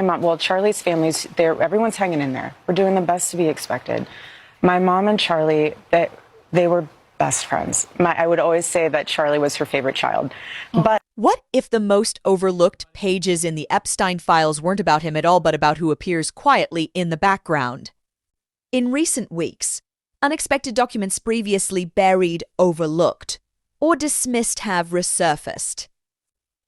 Well, Charlie's family's there. Everyone's hanging in there. We're doing the best to be expected. My mom and Charlie, they were best friends. I would always say that Charlie was her favorite child. But what if the most overlooked pages in the Epstein files weren't about him at all, but about who appears quietly in the background? In recent weeks, unexpected documents previously buried, overlooked, or dismissed have resurfaced.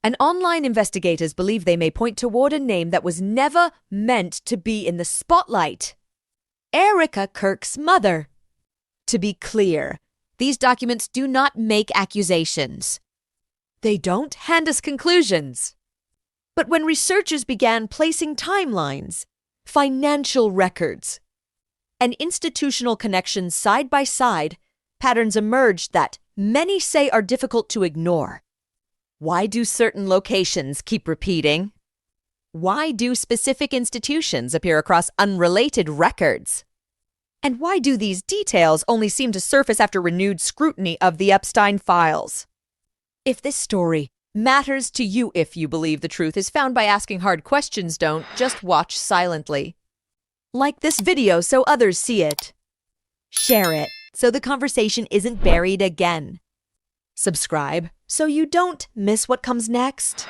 And online investigators believe they may point toward a name that was never meant to be in the spotlight. Erika Kirk's mother. To be clear, these documents do not make accusations. They don't hand us conclusions. But when researchers began placing timelines, financial records, and institutional connections side by side, patterns emerged that many say are difficult to ignore. Why do certain locations keep repeating? Why do specific institutions appear across unrelated records? And why do these details only seem to surface after renewed scrutiny of the Epstein files? If this story matters to you, if you believe the truth is found by asking hard questions, don't just watch silently. Like this video so others see it. Share it so the conversation isn't buried again. Subscribe so you don't miss what comes next.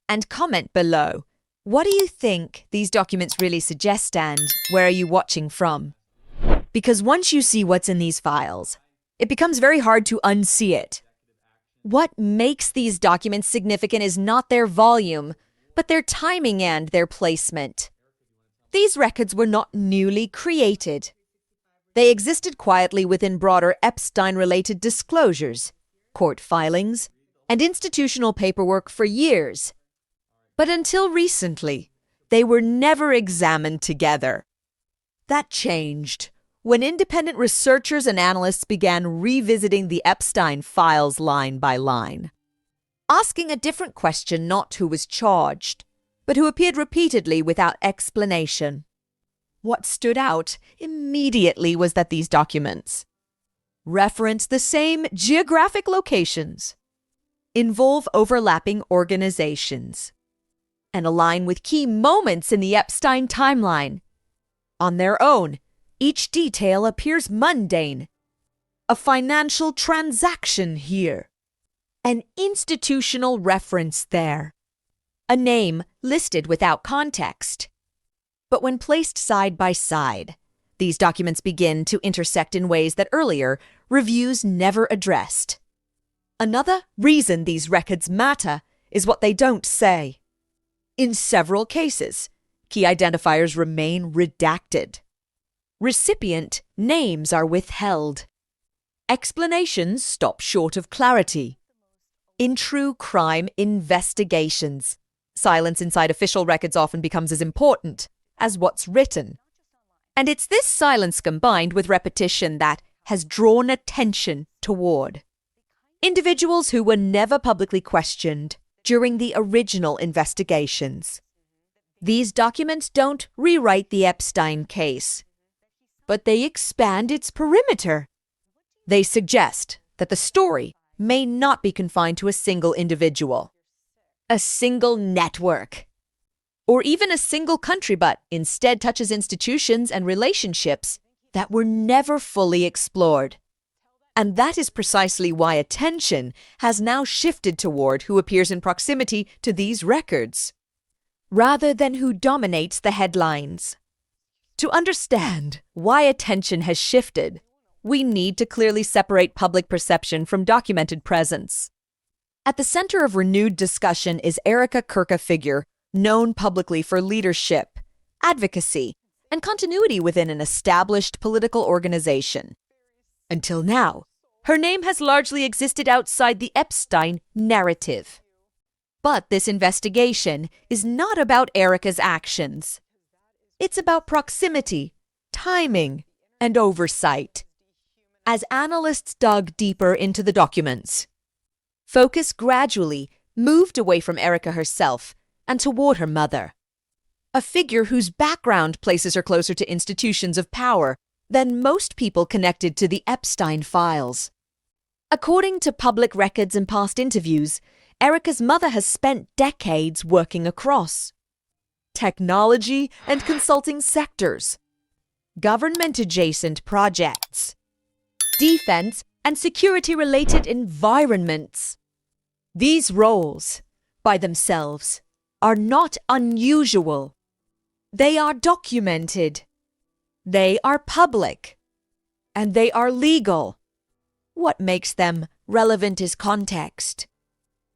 And comment below. What do you think these documents really suggest, and where are you watching from? Because once you see what's in these files, it becomes very hard to unsee it. What makes these documents significant is not their volume, but their timing and their placement. These records were not newly created. They existed quietly within broader Epstein-related disclosures, court filings, and institutional paperwork for years. But until recently, they were never examined together. That changed when independent researchers and analysts began revisiting the Epstein files line by line, asking a different question, not who was charged, but who appeared repeatedly without explanation. What stood out immediately was that these documents reference the same geographic locations, involve overlapping organizations, and align with key moments in the Epstein timeline. On their own, each detail appears mundane. A financial transaction here, an institutional reference there, a name listed without context. But when placed side by side, these documents begin to intersect in ways that earlier reviews never addressed. Another reason these records matter is what they don't say. In several cases, key identifiers remain redacted. Recipient names are withheld. Explanations stop short of clarity. In true crime investigations, silence inside official records often becomes as important as what's written. And it's this silence combined with repetition that has drawn attention toward individuals who were never publicly questioned during the original investigations. These documents don't rewrite the Epstein case, but they expand its perimeter. They suggest that the story may not be confined to a single individual, a single network, or even a single country, but instead touches institutions and relationships that were never fully explored. And that is precisely why attention has now shifted toward who appears in proximity to these records, rather than who dominates the headlines. To understand why attention has shifted, we need to clearly separate public perception from documented presence. At the center of renewed discussion is Erika Kirk, a figure known publicly for leadership, advocacy, and continuity within an established political organization. Until now, her name has largely existed outside the Epstein narrative. But this investigation is not about Erika's actions. It's about proximity, timing, and oversight. As analysts dug deeper into the documents, focus gradually moved away from Erika herself and toward her mother, a figure whose background places her closer to institutions of power than most people connected to the Epstein files. According to public records and past interviews, Erika's mother has spent decades working across technology, and consulting sectors, government-adjacent projects, defense and security-related environments. These roles, by themselves, are not unusual. They are documented. They are public. And they are legal. What makes them relevant is context.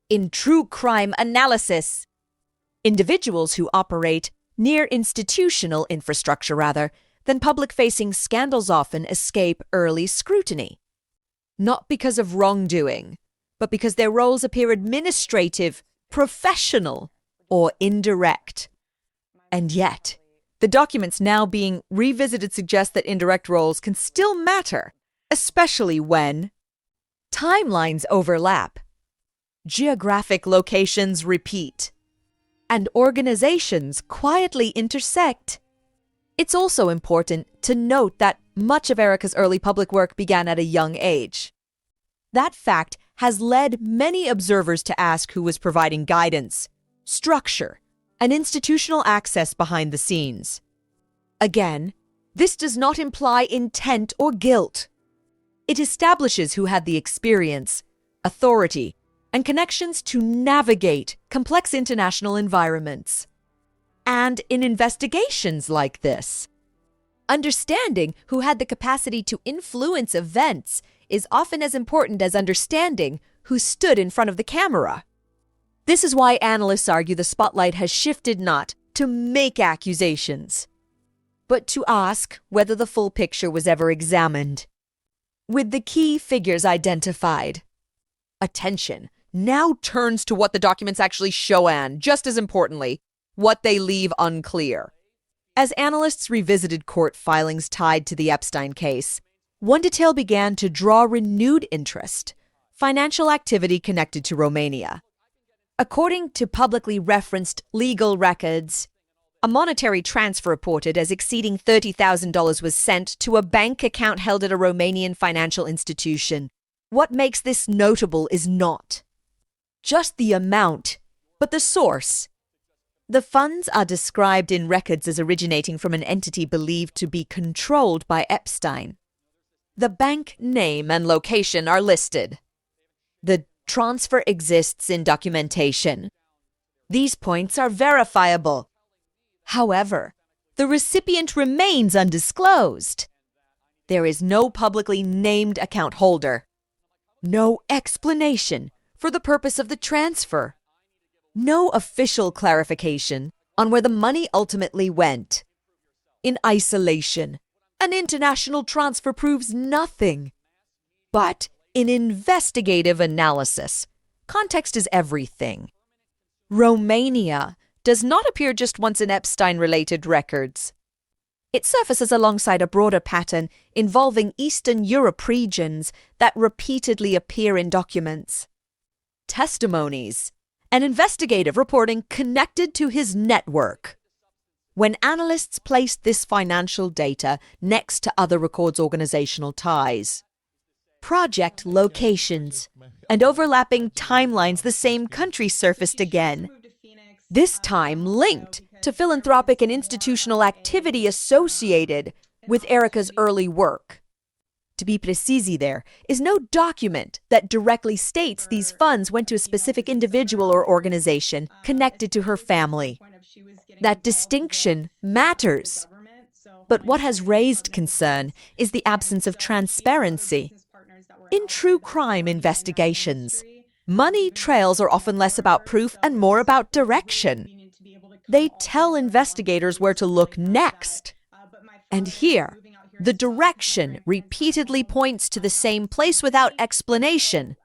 In true crime analysis, individuals who operate near institutional infrastructure rather than public-facing scandals often escape early scrutiny. Not because of wrongdoing, but because their roles appear administrative, professional, or indirect. And yet, the documents now being revisited suggest that indirect roles can still matter, especially when timelines overlap, geographic locations repeat, and organizations quietly intersect. It's also important to note that much of Erika's early public work began at a young age. That fact has led many observers to ask who was providing guidance, structure, and institutional access behind the scenes. Again, this does not imply intent or guilt. It establishes who had the experience, authority, and connections to navigate complex international environments. And in investigations like this, understanding who had the capacity to influence events is often as important as understanding who stood in front of the camera. This is why analysts argue the spotlight has shifted not to make accusations, but to ask whether the full picture was ever examined. With the key figures identified, attention now turns to what the documents actually show and, just as importantly, what they leave unclear. As analysts revisited court filings tied to the Epstein case, one detail began to draw renewed interest: financial activity connected to Romania. According to publicly referenced legal records, a monetary transfer reported as exceeding $30,000 was sent to a bank account held at a Romanian financial institution. What makes this notable is not just the amount, but the source. The funds are described in records as originating from an entity believed to be controlled by Epstein. The bank name and location are listed. The transfer exists in documentation. These points are verifiable. However, the recipient remains undisclosed. There is no publicly named account holder, no explanation for the purpose of the transfer, no official clarification on where the money ultimately went. In isolation, an international transfer proves nothing. But in investigative analysis, context is everything. Romania does not appear just once in Epstein-related records. It surfaces alongside a broader pattern involving Eastern Europe regions that repeatedly appear in documents. Testimonies and investigative reporting connected to his network. When analysts placed this financial data next to other records' organizational ties, project locations, and overlapping timelines, the same country surfaced again. This time linked to philanthropic and institutional activity associated with Erika's early work. To be precise, there is no document that directly states these funds went to a specific individual or organization connected to her family. That distinction matters. But what has raised concern is the absence of transparency. In true crime investigations, money trails are often less about proof and more about direction. They tell investigators where to look next. And here, the direction repeatedly points to the same place without explanation.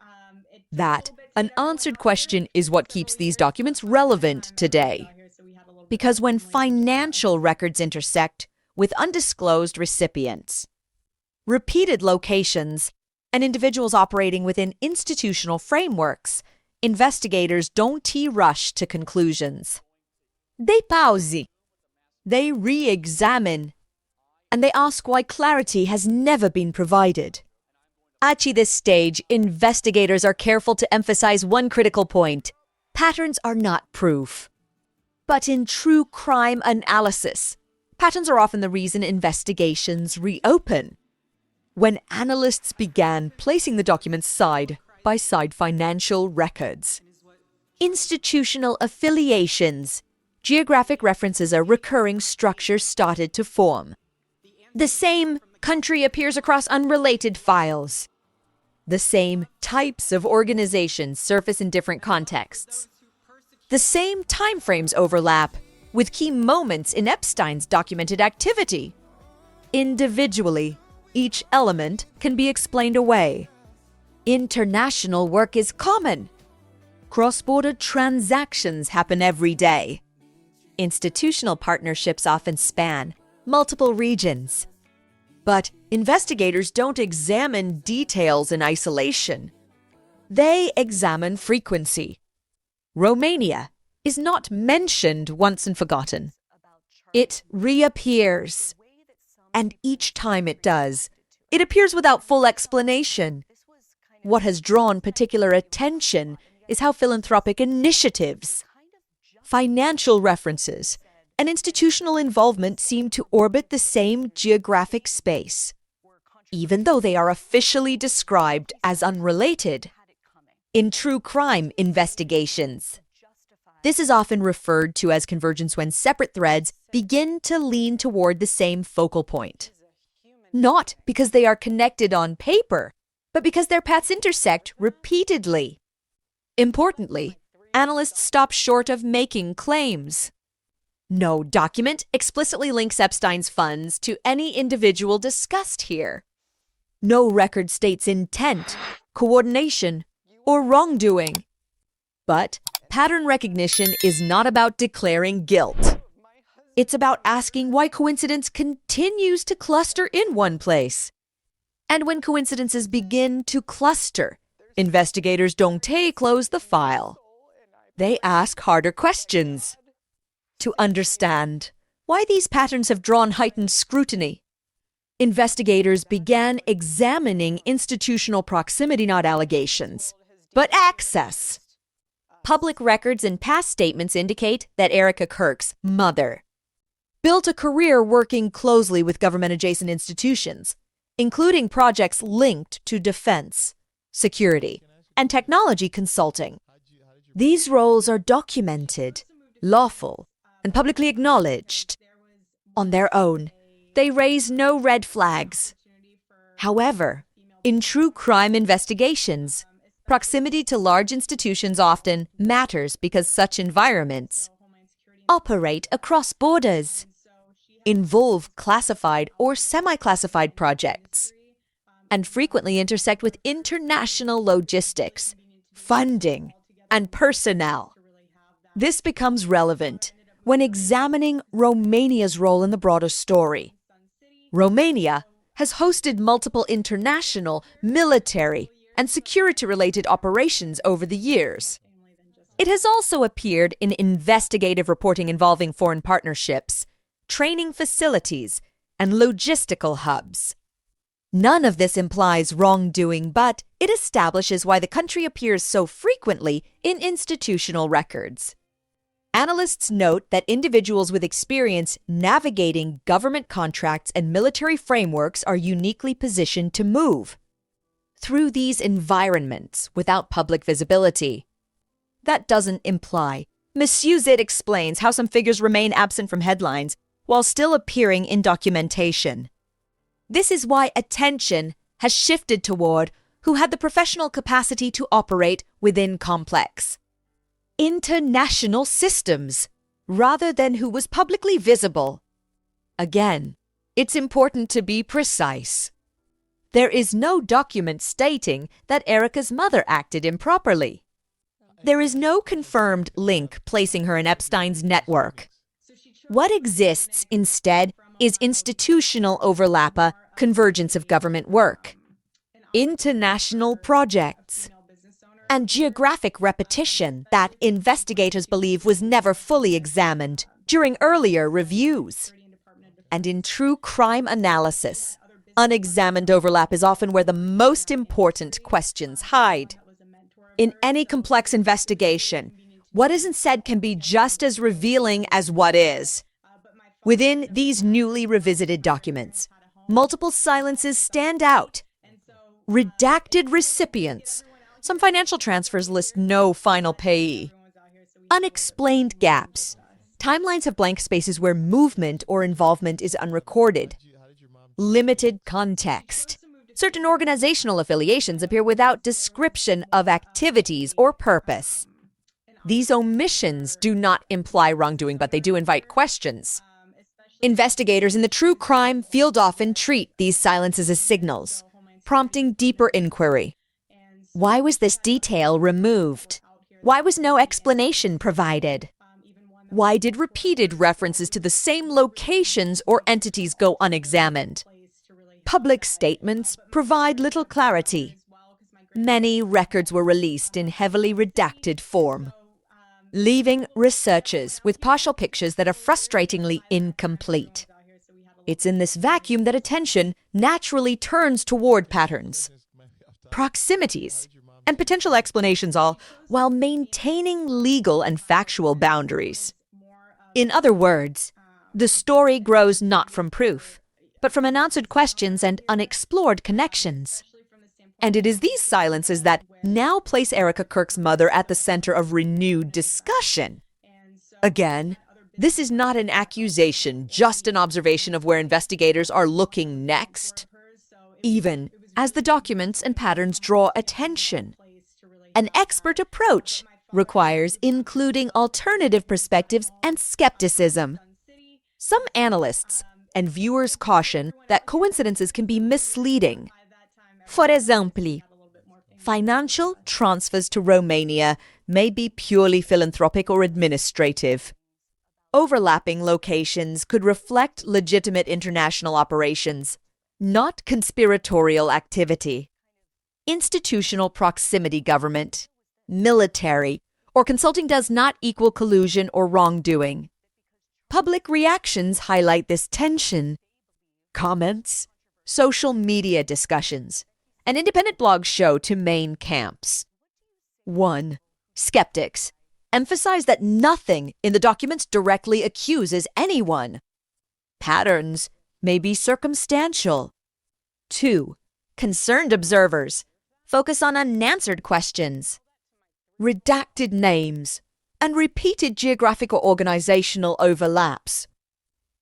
That unanswered question is what keeps these documents relevant today. Because when financial records intersect with undisclosed recipients, repeated locations, and individuals operating within institutional frameworks, investigators don't rush to conclusions. They pause. They re-examine. And they ask why clarity has never been provided. At this stage, investigators are careful to emphasize one critical point: patterns are not proof. But in true crime analysis, patterns are often the reason investigations reopen. When analysts began placing the documents side by side financial records, institutional affiliations, geographic references, a recurring structure started to form. The same country appears across unrelated files. The same types of organizations surface in different contexts. The same timeframes overlap with key moments in Epstein's documented activity. Individually, each element can be explained away. International work is common. Cross-border transactions happen every day. Institutional partnerships often span multiple regions. But investigators don't examine details in isolation. They examine frequency. Romania is not mentioned once and forgotten. It reappears. And each time it does, it appears without full explanation. What has drawn particular attention is how philanthropic initiatives, financial references, and institutional involvement seem to orbit the same geographic space, even though they are officially described as unrelated. In true crime investigations, this is often referred to as convergence when separate threads begin to lean toward the same focal point. Not because they are connected on paper, but because their paths intersect repeatedly. Importantly, analysts stop short of making claims. No document explicitly links Epstein's funds to any individual discussed here. No record states intent, coordination, or wrongdoing. But pattern recognition is not about declaring guilt. It's about asking why coincidence continues to cluster in one place. And when coincidences begin to cluster, investigators don't close the file. They ask harder questions. To understand why these patterns have drawn heightened scrutiny, investigators began examining institutional proximity, not allegations, but access. Public records and past statements indicate that Erika Kirk's mother built a career working closely with government-adjacent institutions, including projects linked to defense, security, and technology consulting. These roles are documented, lawful, and publicly acknowledged. On their own, they raise no red flags. However, in true crime investigations, proximity to large institutions often matters because such environments operate across borders, involve classified or semi-classified projects, and frequently intersect with international logistics, funding, and personnel. This becomes relevant when examining Romania's role in the broader story. Romania has hosted multiple international, military, and security-related operations over the years. It has also appeared in investigative reporting involving foreign partnerships, training facilities, and logistical hubs. None of this implies wrongdoing, but it establishes why the country appears so frequently in institutional records. Analysts note that individuals with experience navigating government contracts and military frameworks are uniquely positioned to move through these environments without public visibility. That doesn't imply. Monsieur Zid explains how some figures remain absent from headlines while still appearing in documentation. This is why attention has shifted toward who had the professional capacity to operate within complex international systems, rather than who was publicly visible. Again, it's important to be precise. There is no document stating that Erika's mother acted improperly. There is no confirmed link placing her in Epstein's network. What exists instead is institutional overlap, a convergence of government work, international projects, and geographic repetition that investigators believe was never fully examined during earlier reviews. And in true crime analysis, unexamined overlap is often where the most important questions hide. In any complex investigation, what isn't said can be just as revealing as what is. Within these newly revisited documents, multiple silences stand out. Redacted recipients. Some financial transfers list no final payee. Unexplained gaps. Timelines have blank spaces where movement or involvement is unrecorded. Limited context. Certain organizational affiliations appear without description of activities or purpose. These omissions do not imply wrongdoing, but they do invite questions. Investigators in the true crime field often treat these silences as signals, prompting deeper inquiry. Why was this detail removed? Why was no explanation provided? Why did repeated references to the same locations or entities go unexamined? Public statements provide little clarity. Many records were released in heavily redacted form, leaving researchers with partial pictures that are frustratingly incomplete. It's in this vacuum that attention naturally turns toward patterns, proximities, and potential explanations, all while maintaining legal and factual boundaries. In other words, the story grows not from proof, but from unanswered questions and unexplored connections. And it is these silences that now place Erika Kirk's mother at the center of renewed discussion. Again, this is not an accusation, just an observation of where investigators are looking next. Even as the documents and patterns draw attention, an expert approach requires including alternative perspectives and skepticism. Some analysts and viewers caution that coincidences can be misleading. For example, financial transfers to Romania may be purely philanthropic or administrative. Overlapping locations could reflect legitimate international operations, not conspiratorial activity. Institutional proximity government, military, or consulting does not equal collusion or wrongdoing. Public reactions highlight this tension. Comments, social media discussions, and independent blogs show two main camps. 1. Skeptics emphasize that nothing in the documents directly accuses anyone. Patterns may be circumstantial. 2. Concerned observers focus on unanswered questions, redacted names, and repeated geographic or organizational overlaps.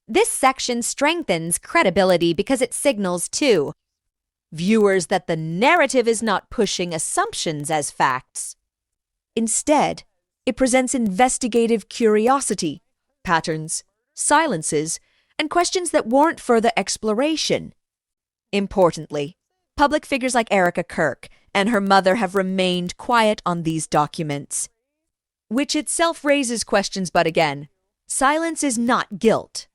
This section strengthens credibility because it signals to viewers that the narrative is not pushing assumptions as facts. Instead, it presents investigative curiosity, patterns, silences, and questions that warrant further exploration. Importantly, public figures like Erika Kirk and her mother have remained quiet on these documents, which itself raises questions, but again, silence is not guilt.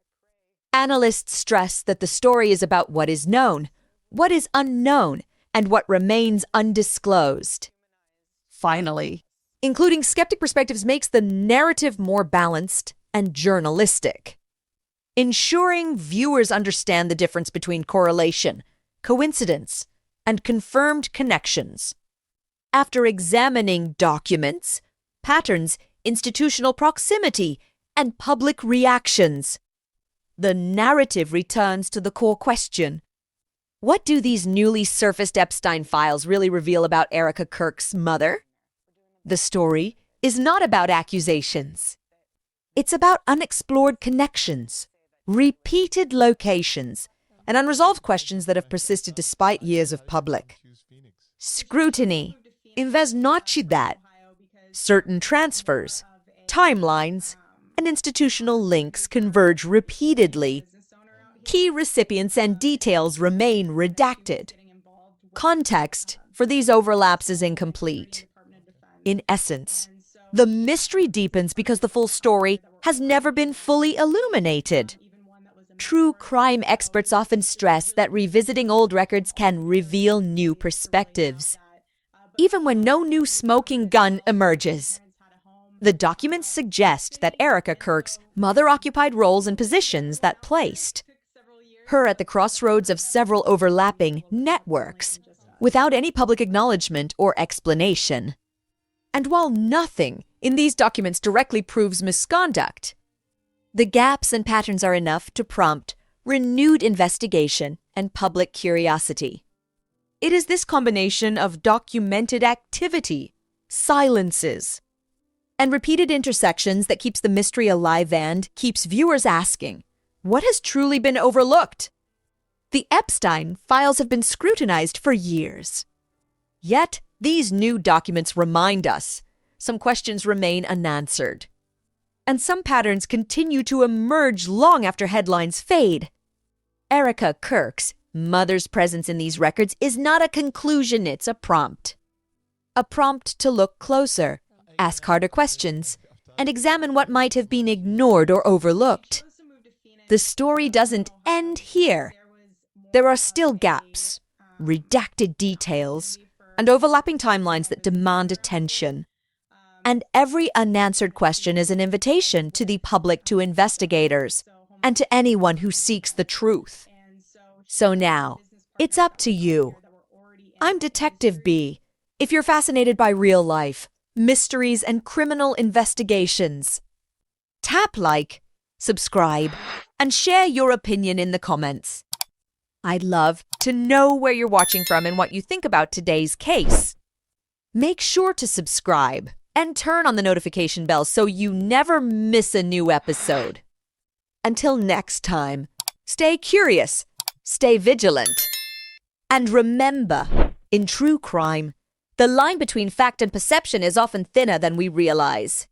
Analysts stress that the story is about what is known, what is unknown, and what remains undisclosed. Finally, including skeptic perspectives makes the narrative more balanced and journalistic, ensuring viewers understand the difference between correlation, coincidence, and confirmed connections. After examining documents, patterns, institutional proximity, and public reactions, the narrative returns to the core question. What do these newly surfaced Epstein files really reveal about Erika Kirk's mother? The story is not about accusations. It's about unexplored connections, repeated locations, and unresolved questions that have persisted despite years of public scrutiny. That certain transfers, timelines, and institutional links converge repeatedly. Key recipients and details remain redacted. Context for these overlaps is incomplete. In essence, the mystery deepens because the full story has never been fully illuminated. True crime experts often stress that revisiting old records can reveal new perspectives, even when no new smoking gun emerges. The documents suggest that Erika Kirk's mother occupied roles and positions that placed her at the crossroads of several overlapping networks, without any public acknowledgement or explanation. And while nothing in these documents directly proves misconduct. The gaps and patterns are enough to prompt renewed investigation and public curiosity. It is this combination of documented activity, silences, and repeated intersections that keeps the mystery alive and keeps viewers asking, what has truly been overlooked? The Epstein files have been scrutinized for years. Yet, these new documents remind us some questions remain unanswered. And some patterns continue to emerge long after headlines fade. Erika Kirk's mother's presence in these records is not a conclusion, it's a prompt. A prompt to look closer, ask harder questions, and examine what might have been ignored or overlooked. The story doesn't end here. There are still gaps, redacted details, and overlapping timelines that demand attention. And every unanswered question is an invitation to the public, to investigators, and to anyone who seeks the truth. So now, it's up to you. I'm Detective B. If you're fascinated by real life, mysteries, and criminal investigations, tap like, subscribe, and share your opinion in the comments. I'd love to know where you're watching from and what you think about today's case. Make sure to subscribe and turn on the notification bell so you never miss a new episode. Until next time, stay curious, stay vigilant, and remember, in true crime, the line between fact and perception is often thinner than we realize.